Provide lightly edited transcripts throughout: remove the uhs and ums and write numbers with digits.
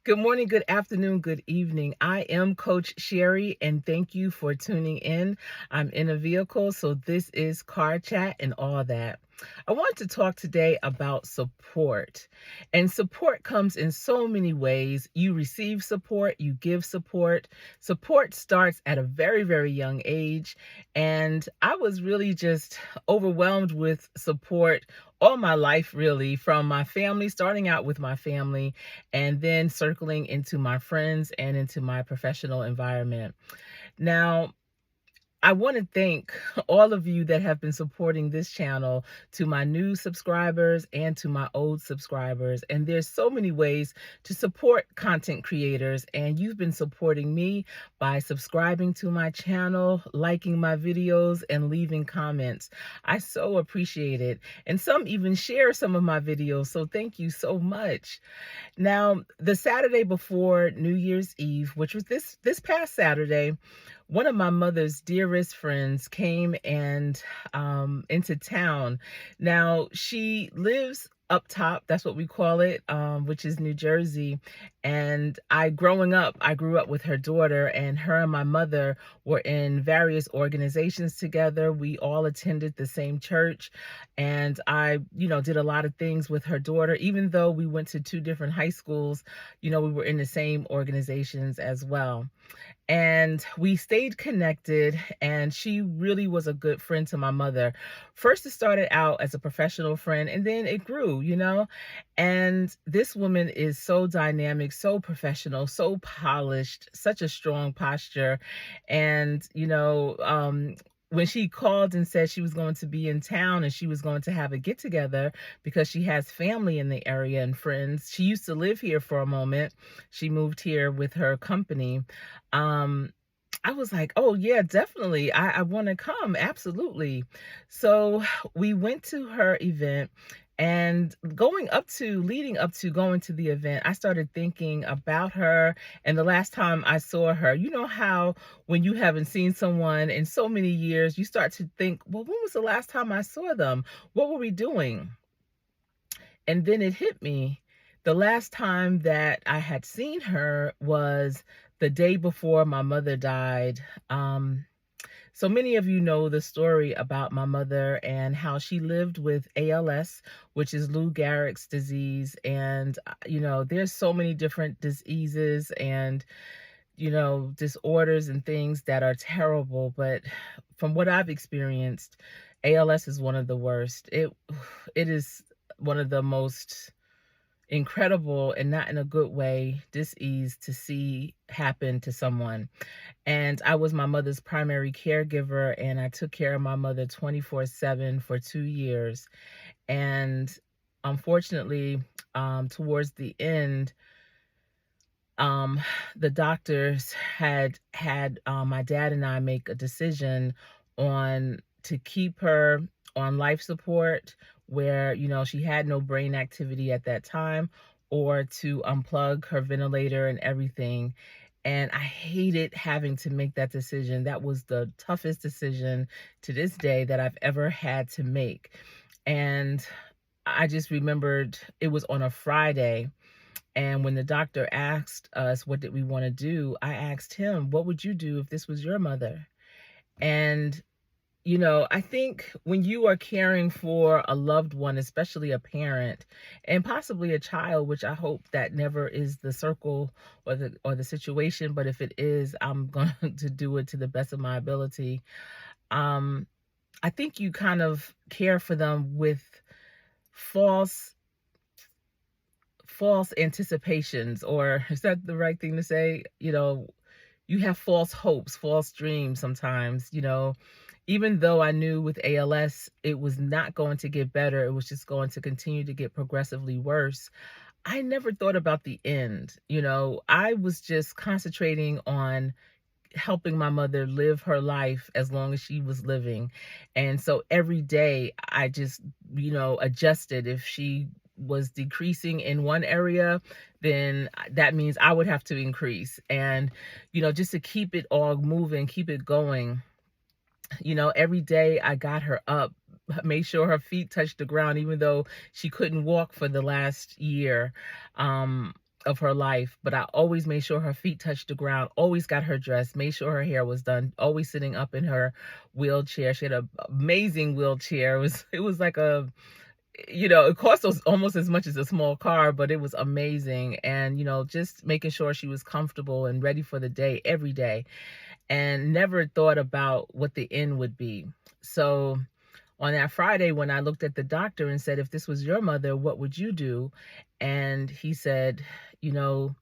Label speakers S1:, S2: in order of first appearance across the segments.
S1: Good morning, good afternoon, good evening. I am Coach Sherry, and thank you for tuning in. I'm in a vehicle, so this is Car Chat and all that. I want to talk today about support. And support comes in so many ways. You receive support, you give support. Support starts at a very, very young age. And I was really just overwhelmed with support all my life, really, from my family, starting out with my family and then circling into my friends and into my professional environment. Now, I want to thank all of you that have been supporting this channel, to my new subscribers and to my old subscribers. And there's so many ways to support content creators, and you've been supporting me by subscribing to my channel, liking my videos, and leaving comments. I so appreciate it. And some even share some of my videos, so thank you so much. Now, the Saturday before New Year's Eve, which was this past Saturday, one of my mother's dearest friends came and into town. Now, she lives up top, that's what we call it, which is New Jersey. And growing up, I grew up with her daughter, and her and my mother were in various organizations together. We all attended the same church, and I, did a lot of things with her daughter. Even though we went to two different high schools, we were in the same organizations as well. And we stayed connected, and she really was a good friend to my mother. First, it started out as a professional friend, and then it grew, and this woman is so dynamic, so professional, so polished, such a strong posture. And when she called and said she was going to be in town and she was going to have a get together because she has family in the area and friends. She used to live here for a moment. She moved here with her company. um I was like, oh yeah, definitely. I want to come. Absolutely. So we went to her event, and leading up to going to the event, I started thinking about her and the last time I saw her. You know how when you haven't seen someone in so many years, you start to think, well, when was the last time I saw them? What were we doing? And then it hit me. The last time that I had seen her was the day before my mother died. So many of you know the story about my mother and how she lived with ALS, which is Lou Gehrig's disease. And, there's so many different diseases and, disorders and things that are terrible. But from what I've experienced, ALS is one of the worst. It is one of the most incredible, and not in a good way, dis-ease to see happen to someone. And I was my mother's primary caregiver, and I took care of my mother 24/7 for 2 years. And unfortunately, towards the end, um, the doctors had my dad and I make a decision on to keep her on life support, where she had no brain activity at that time, or to unplug her ventilator and everything. And I hated having to make that decision. That was the toughest decision to this day that I've ever had to make. And I just remembered it was on a Friday, and when the doctor asked us what did we want to do, I asked him, what would you do if this was your mother? And, I think when you are caring for a loved one, especially a parent and possibly a child, which I hope that never is the circle or the situation, but if it is, I'm going to do it to the best of my ability. Um, I think you kind of care for them with false false anticipations, or is that the right thing to say? You have false hopes, false dreams sometimes. Even though I knew with ALS it was not going to get better, it was just going to continue to get progressively worse. I never thought about the end. I was just concentrating on helping my mother live her life as long as she was living. And so every day I just, adjusted. If she was decreasing in one area, then that means I would have to increase. And, just to keep it all moving, keep it going, every day I got her up, made sure her feet touched the ground, even though she couldn't walk for the last year. of her life, but I always made sure her feet touched the ground, always got her dressed, made sure her hair was done, always sitting up in her wheelchair. She had an amazing wheelchair. It was like a, it cost us almost as much as a small car, but it was amazing. And, just making sure she was comfortable and ready for the day every day, and never thought about what the end would be. So on that Friday, when I looked at the doctor and said, if this was your mother, what would you do? And he said, you know,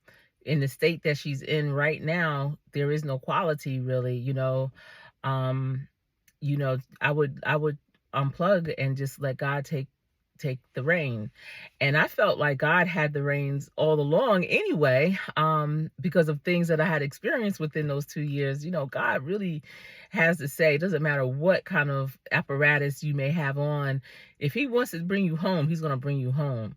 S1: in the state that she's in right now, there is no quality really, um, I would unplug and just let God take the reign. And I felt like God had the reins all along anyway, because of things that I had experienced within those 2 years. God really has to say. It doesn't matter what kind of apparatus you may have on. If he wants to bring you home, he's going to bring you home.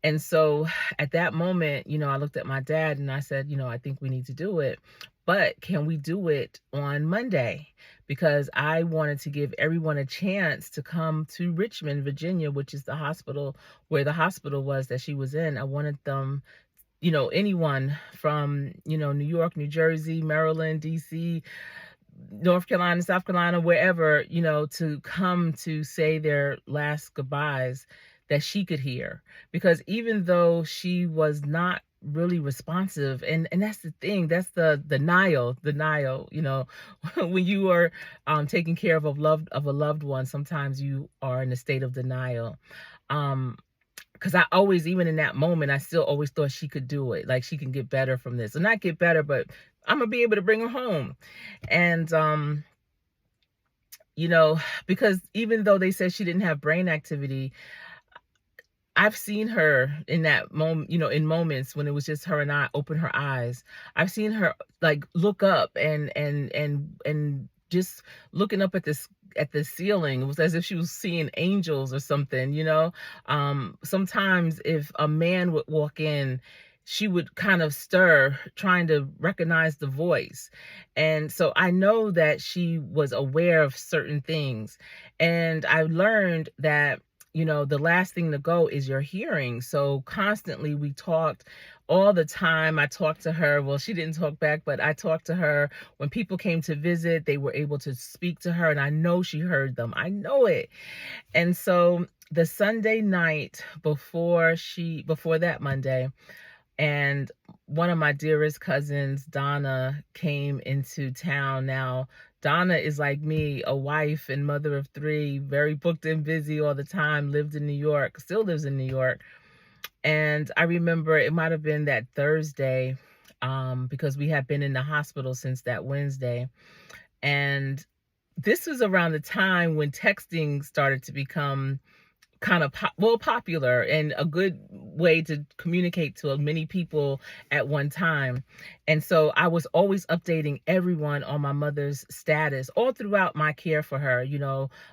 S1: And so at that moment, I looked at my dad and I said, I think we need to do it. But can we do it on Monday? Because I wanted to give everyone a chance to come to Richmond, Virginia, which is the hospital where the hospital was that she was in. I wanted them, anyone from, New York, New Jersey, Maryland, DC, North Carolina, South Carolina, wherever, to come to say their last goodbyes, that she could hear. Because even though she was not really responsive, and that's the thing, that's the denial, when you are taking care of a loved one, sometimes you are in a state of denial. Because I always, even in that moment, I still always thought she could do it. Like, she can get better from this. And not get better, but I'm going to be able to bring her home. And, because even though they said she didn't have brain activity, I've seen her in that moment, in moments when it was just her and I, open her eyes. I've seen her like look up and just looking up at the ceiling. It was as if she was seeing angels or something, Sometimes if a man would walk in, she would kind of stir, trying to recognize the voice. And so I know that she was aware of certain things. And I learned that, the last thing to go is your hearing. So constantly we talked all the time. I talked to her. Well, she didn't talk back, but I talked to her. When people came to visit, they were able to speak to her, and I know she heard them. I know it. And so the Sunday night before that Monday, and one of my dearest cousins, Donna, came into town. Now, Donna is like me, a wife and mother of 3, very booked and busy all the time, lived in New York, still lives in New York. And I remember it might have been that Thursday, because we had been in the hospital since that Wednesday. And this was around the time when texting started to become kind of popular and a good way to communicate to many people at one time. And so I was always updating everyone on my mother's status all throughout my care for her,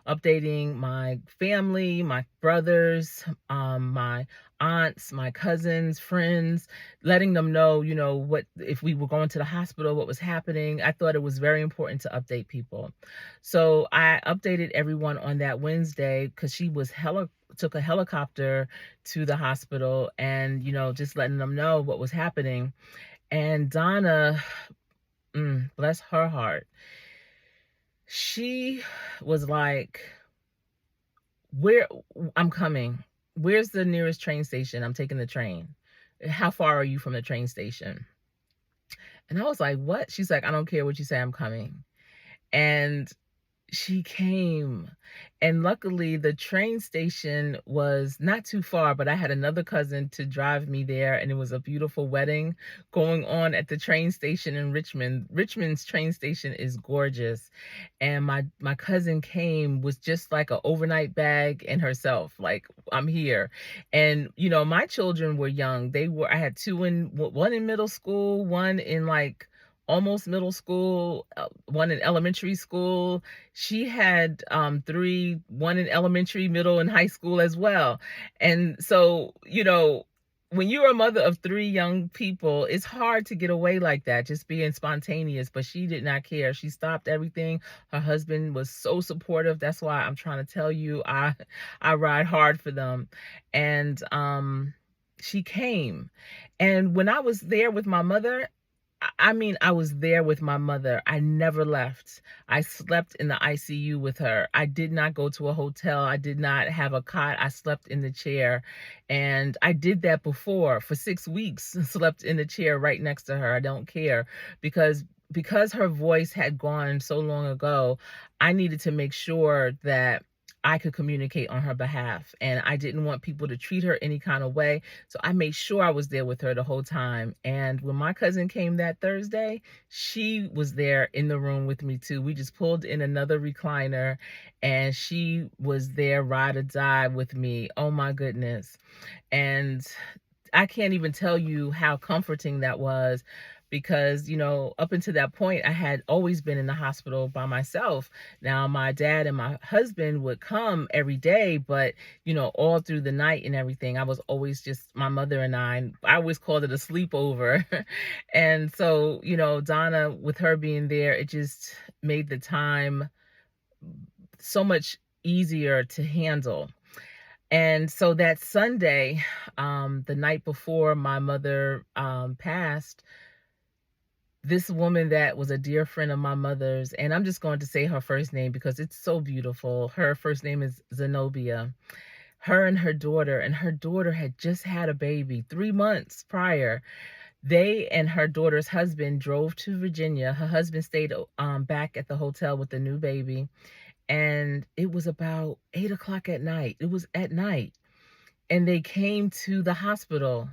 S1: updating my family, my brothers, my aunts, my cousins, friends, letting them know, what, if we were going to the hospital, what was happening. I thought it was very important to update people. So I updated everyone on that Wednesday, because she was took a helicopter to the hospital, and, just letting them know what was happening. And Donna, bless her heart, she was like, I'm coming. Where's the nearest train station? I'm taking the train. How far are you from the train station? And I was like, what? She's like, I don't care what you say, I'm coming. And she came. And luckily the train station was not too far, but I had another cousin to drive me there, and it was a beautiful wedding going on at the train station in Richmond. Richmond's train station is gorgeous. And my cousin came with just like an overnight bag and herself, like, I'm here. And my children were young. I had one in middle school, one in like almost middle school, one in elementary school. She had 3, one in elementary, middle, and high school as well. And so, when you're a mother of 3 young people, it's hard to get away like that, just being spontaneous. But she did not care. She stopped everything. Her husband was so supportive. That's why I'm trying to tell you, I ride hard for them. And she came. And when I was there with my mother, I mean, I was there with my mother. I never left. I slept in the ICU with her. I did not go to a hotel. I did not have a cot. I slept in the chair. And I did that before for 6 weeks, slept in the chair right next to her. I don't care because her voice had gone so long ago, I needed to make sure that I could communicate on her behalf. And I didn't want people to treat her any kind of way. So I made sure I was there with her the whole time. And when my cousin came that Thursday, she was there in the room with me too. We just pulled in another recliner and she was there ride or die with me. Oh my goodness. And I can't even tell you how comforting that was because, up until that point, I had always been in the hospital by myself. Now, my dad and my husband would come every day, but, all through the night and everything, I was always just my mother and I always called it a sleepover. And so, Donna, with her being there, it just made the time so much easier to handle. And so that Sunday, the night before my mother passed, this woman that was a dear friend of my mother's, and I'm just going to say her first name because it's so beautiful. Her first name is Zenobia. Her and her daughter had just had a baby 3 months prior. They and her daughter's husband drove to Virginia. Her husband stayed back at the hotel with the new baby. And it was about 8 o'clock at night. It was at night. And they came to the hospital.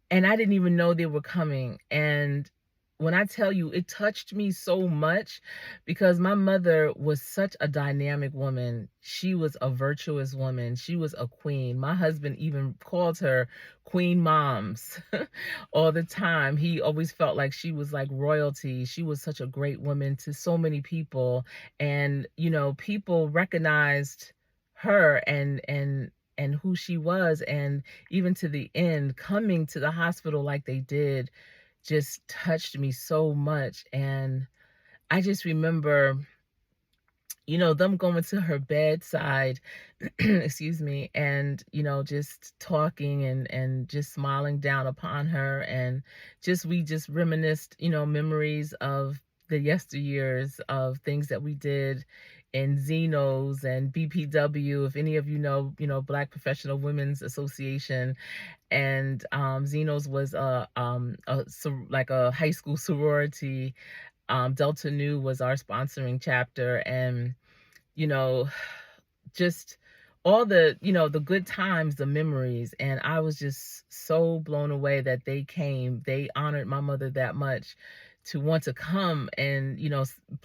S1: And I didn't even know they were coming. And when I tell you, it touched me so much because my mother was such a dynamic woman. She was a virtuous woman. She was a queen. My husband even called her Queen Moms all the time. He always felt like she was like royalty. She was such a great woman to so many people. And, people recognized her and who she was, and even to the end, coming to the hospital like they did just touched me so much. And I just remember, them going to her bedside, excuse me, and, just talking and just smiling down upon her. And we just reminisced, memories of the yesteryears of things that we did in Zenos and BPW. If any of you know, Black Professional Women's Association, and Zenos was like a high school sorority. Delta Nu was our sponsoring chapter, and you know, just all the the good times, the memories. And I was just so blown away that they honored my mother that much to want to come and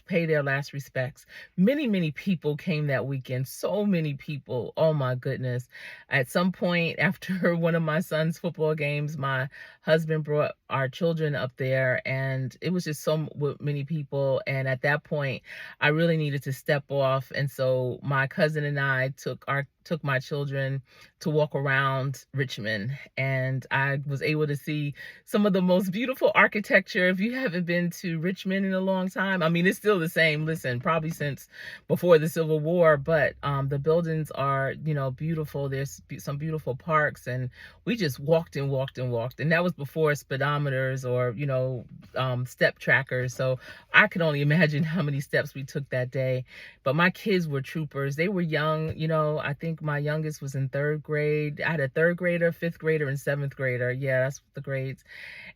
S1: pay their last respects. Many people came that weekend, so many people. Oh my goodness. At some point after one of my son's football games, my husband brought our children up there, and it was just so many people. And at that point I really needed to step off, and so my cousin and I took my children to walk around Richmond, and I was able to see some of the most beautiful architecture. If you haven't been to Richmond in a long time, I mean, it's still the same, listen, probably since before the Civil War, but the buildings are, beautiful. There's some beautiful parks, and we just walked and walked and walked. And that was before speedometers or, step trackers. So I could only imagine how many steps we took that day. But my kids were troopers. They were young. I think my youngest was in 3rd grade. I had a 3rd grader, 5th grader, and 7th grader. Yeah, that's the grades.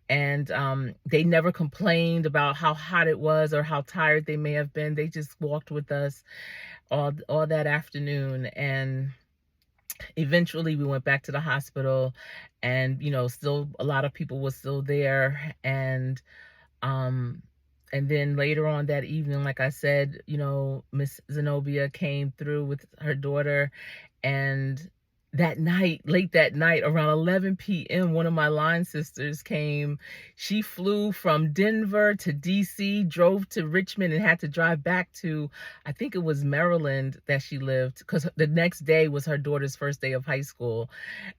S1: And they never complained about how hot it was or how tired they may have been. They just walked with us all that afternoon. And eventually we went back to the hospital, and still a lot of people were still there. And then later on that evening, like I said, Miss Zenobia came through with her daughter. And that night, late that night, around 11 p.m., one of my line sisters came. She flew from Denver to DC, drove to Richmond, and had to drive back to, I think it was Maryland that she lived, because the next day was her daughter's first day of high school.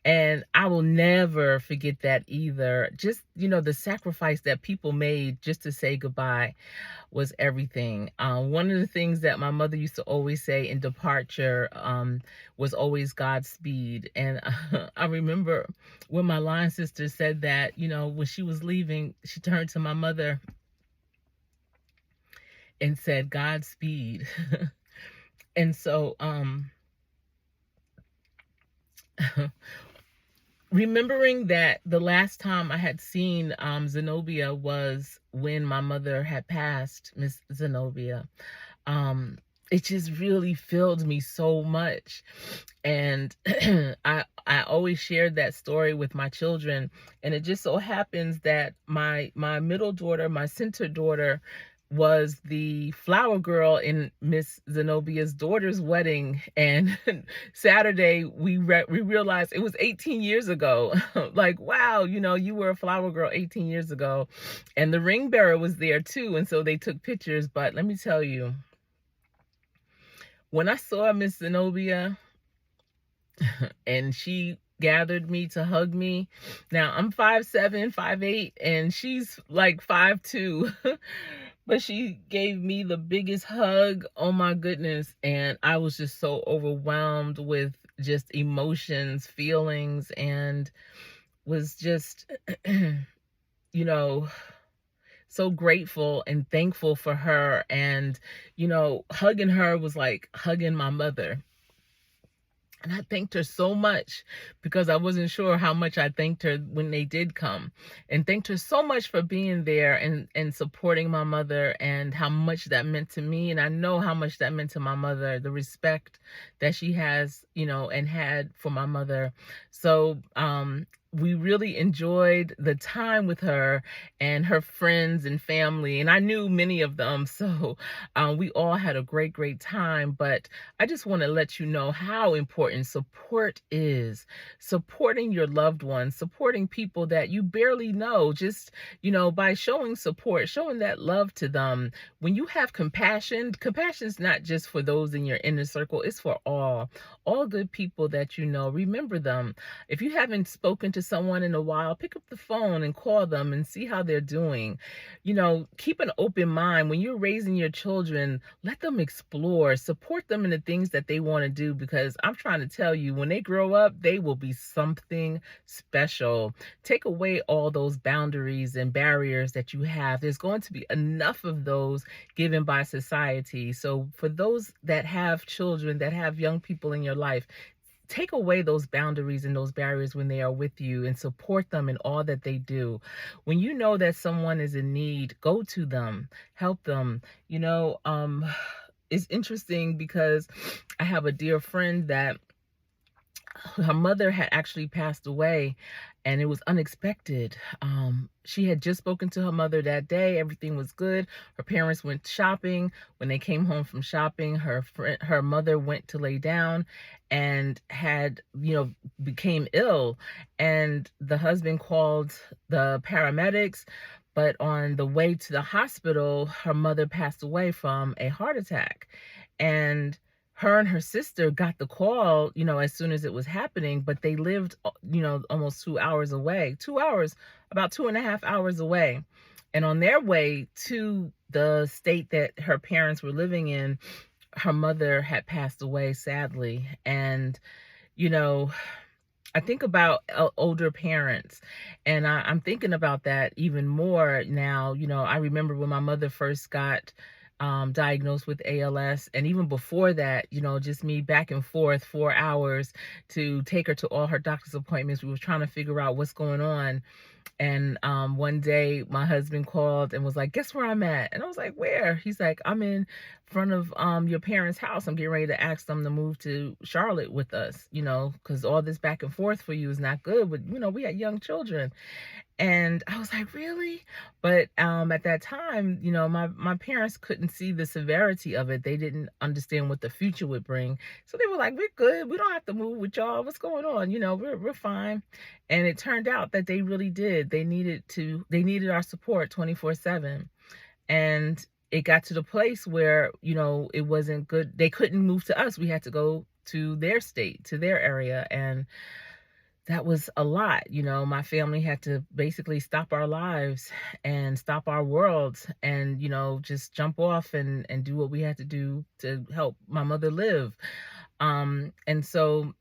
S1: And I will never forget that either. Just, the sacrifice that people made just to say goodbye was everything. One of the things that my mother used to always say in departure was always Godspeed. Godspeed. And I remember when my line sister said that, when she was leaving, she turned to my mother and said, Godspeed. And so, remembering that the last time I had seen Zenobia was when my mother had passed, Miss Zenobia. It just really filled me so much. And I always shared that story with my children. And it just so happens that my middle daughter, my center daughter, was the flower girl in Miss Zenobia's daughter's wedding. And Saturday we realized it was 18 years ago. Like, wow, you were a flower girl 18 years ago. And the ring bearer was there too, and so they took pictures. But let me tell you, when I saw Miss Zenobia and she gathered me to hug me. Now I'm 5'7", 5'8", and she's like 5'2". But she gave me the biggest hug. Oh my goodness. And I was just so overwhelmed with just emotions, feelings, and was just, so grateful and thankful for her. And, hugging her was like hugging my mother. And I thanked her so much because I wasn't sure how much I thanked her when they did come. And thanked her so much for being there and supporting my mother, and how much that meant to me. And I know how much that meant to my mother, the respect that she has, and had for my mother. So we really enjoyed the time with her and her friends and family. And I knew many of them. So we all had a great, great time. But I just want to let you know how important support is. Supporting your loved ones, supporting people that you barely know, just, by showing support, showing that love to them. When you have compassion is not just for those in your inner circle, it's for all good people that you know. Remember them. If you haven't spoken to someone in a while, pick up the phone and call them and see how they're doing. Keep an open mind. When you're raising your children, let them explore, support them in the things that they want to do, because I'm trying to tell you, when they grow up, they will be something special. Take away all those boundaries and barriers that you have. There's going to be enough of those given by society. So for those that have children, that have young people in your life, take away those boundaries and those barriers when they are with you, and support them in all that they do. When you know that someone is in need, go to them, help them. It's interesting because I have a dear friend that her mother had actually passed away, and it was unexpected. She had just spoken to her mother that day. Everything was good. Her parents went shopping. When they came home from shopping, her mother went to lay down and had, became ill. And the husband called the paramedics, but on the way to the hospital, her mother passed away from a heart attack. And her and her sister got the call, as soon as it was happening, but they lived, almost 2 hours away, 2 hours, about 2.5 hours away. And on their way to the state that her parents were living in, her mother had passed away, sadly. And, I think about older parents, and I'm thinking about that even more now. I remember when my mother first got diagnosed with ALS. And even before that, just me back and forth 4 hours to take her to all her doctor's appointments. We were trying to figure out what's going on. And one day my husband called and was like, guess where I'm at? And I was like, where? He's like, I'm in front of your parents' house. I'm getting ready to ask them to move to Charlotte with us, because all this back and forth for you is not good. But, we had young children. And I was like, really? But at that time, my parents couldn't see the severity of it. They didn't understand what the future would bring. So they were like, we're good. We don't have to move with y'all. What's going on? We're fine. And it turned out that they really did. They needed our support 24/7. And it got to the place where, it wasn't good. They couldn't move to us. We had to go to their state, to their area. And that was a lot. My family had to basically stop our lives and stop our worlds and, just jump off and do what we had to do to help my mother live. And so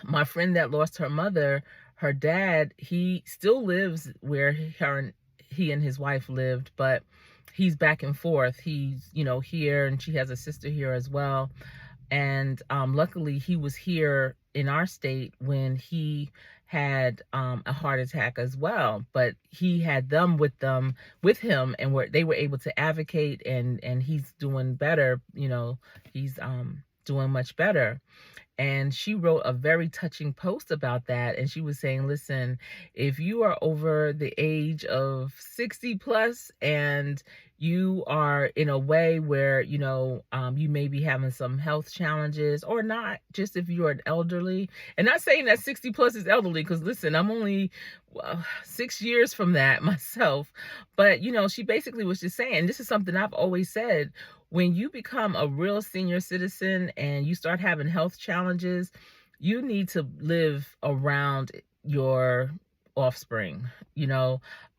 S1: My friend that lost her mother, her dad, he still lives where he and his wife lived, but he's back and forth. He's, here, and she has a sister here as well. And luckily he was here in our state when he had a heart attack as well, but he had with him, and they were able to advocate, and he's doing better. He's doing much better. And she wrote a very touching post about that. And she was saying, listen, if you are over the age of 60 plus and you are in a way where, you may be having some health challenges, or not, just if you're an elderly, and not saying that 60 plus is elderly, because listen, I'm only 6 years from that myself. But, she basically was just saying, this is something I've always said: when you become a real senior citizen and you start having health challenges, you need to live around your offspring,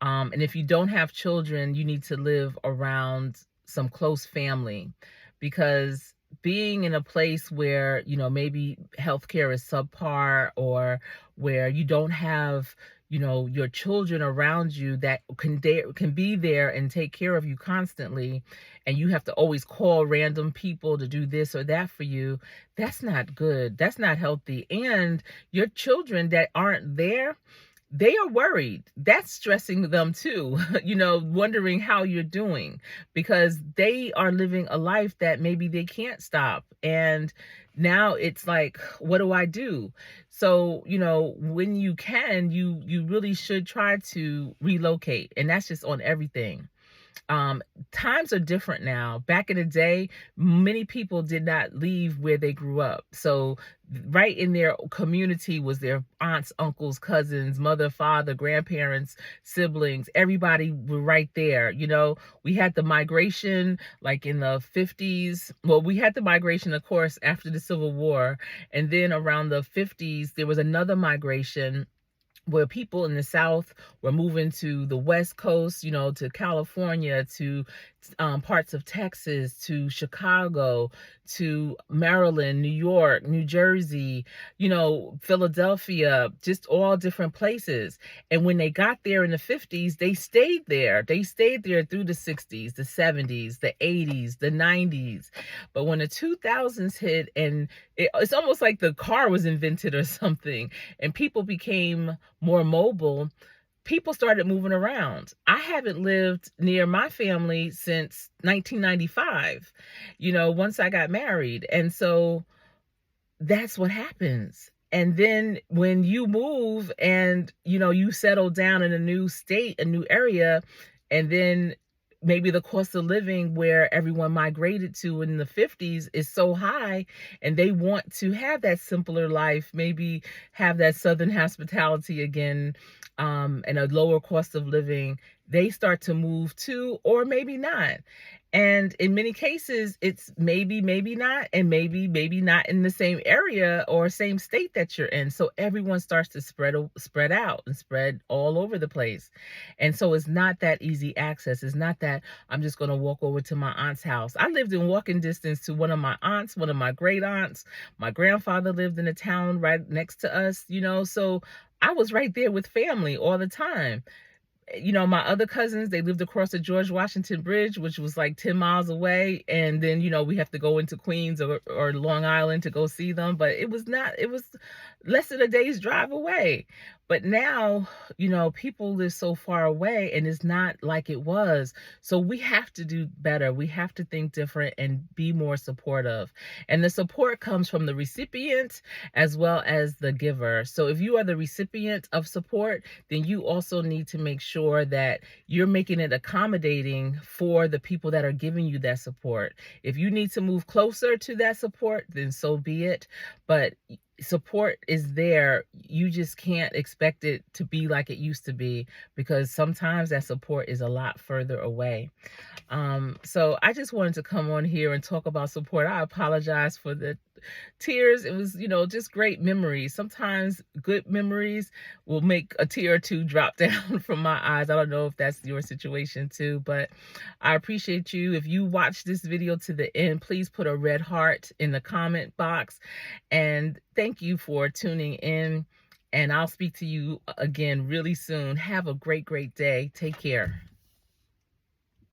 S1: and if you don't have children, you need to live around some close family, because being in a place where, maybe healthcare is subpar, or where you don't have, your children around you that can be there and take care of you constantly, and you have to always call random people to do this or that for you, that's not good. That's not healthy. And your children that aren't there, they are worried. That's stressing them too, wondering how you're doing, because they are living a life that maybe they can't stop. And now it's like, what do I do? So, when you can, you really should try to relocate. And that's just on everything. um Times are different now. Back in the day, many people did not leave where they grew up, so right in their community was their aunts, uncles, cousins, mother, father, grandparents, siblings. Everybody were right there. We had the migration like in the 50s. Well, we had the migration, of course, after the Civil War, and then around the 50s there was another migration where people in the South were moving to the West Coast, to California, to parts of Texas, to Chicago, to Maryland, New York, New Jersey, Philadelphia, just all different places. And when they got there in the 50s, they stayed there. They stayed there through the 60s, the 70s, the 80s, the 90s. But when the 2000s hit, and it's almost like the car was invented or something, and people became more mobile, people started moving around. I haven't lived near my family since 1995, once I got married. And so that's what happens. And then when you move and, you settle down in a new state, a new area, and then maybe the cost of living where everyone migrated to in the 50s is so high, and they want to have that simpler life, maybe have that Southern hospitality again, and a lower cost of living, they start to move too, or maybe not. And in many cases, it's maybe, maybe not, and maybe not in the same area or same state that you're in. So everyone starts to spread out and spread all over the place. And so it's not that easy access. It's not that I'm just going to walk over to my aunt's house. I lived in walking distance to one of my aunts, one of my great aunts. My grandfather lived in a town right next to us, so I was right there with family all the time. My other cousins, they lived across the George Washington Bridge, which was like 10 miles away. And then, we have to go into Queens or Long Island to go see them. But it was less than a day's drive away. But now, people live so far away, and it's not like it was. So we have to do better. We have to think different and be more supportive. And the support comes from the recipient as well as the giver. So if you are the recipient of support, then you also need to make sure that you're making it accommodating for the people that are giving you that support. If you need to move closer to that support, then so be it. But support is there. You just can't expect it to be like it used to be, because sometimes that support is a lot further away. So I just wanted to come on here and talk about support. I apologize for the tears. It was, just great memories. Sometimes good memories will make a tear or two drop down from my eyes. I don't know if that's your situation too, but I appreciate you. If you watch this video to the end, please put a red heart in the comment box. And thank you for tuning in. And I'll speak to you again really soon. Have a great, great day. Take care.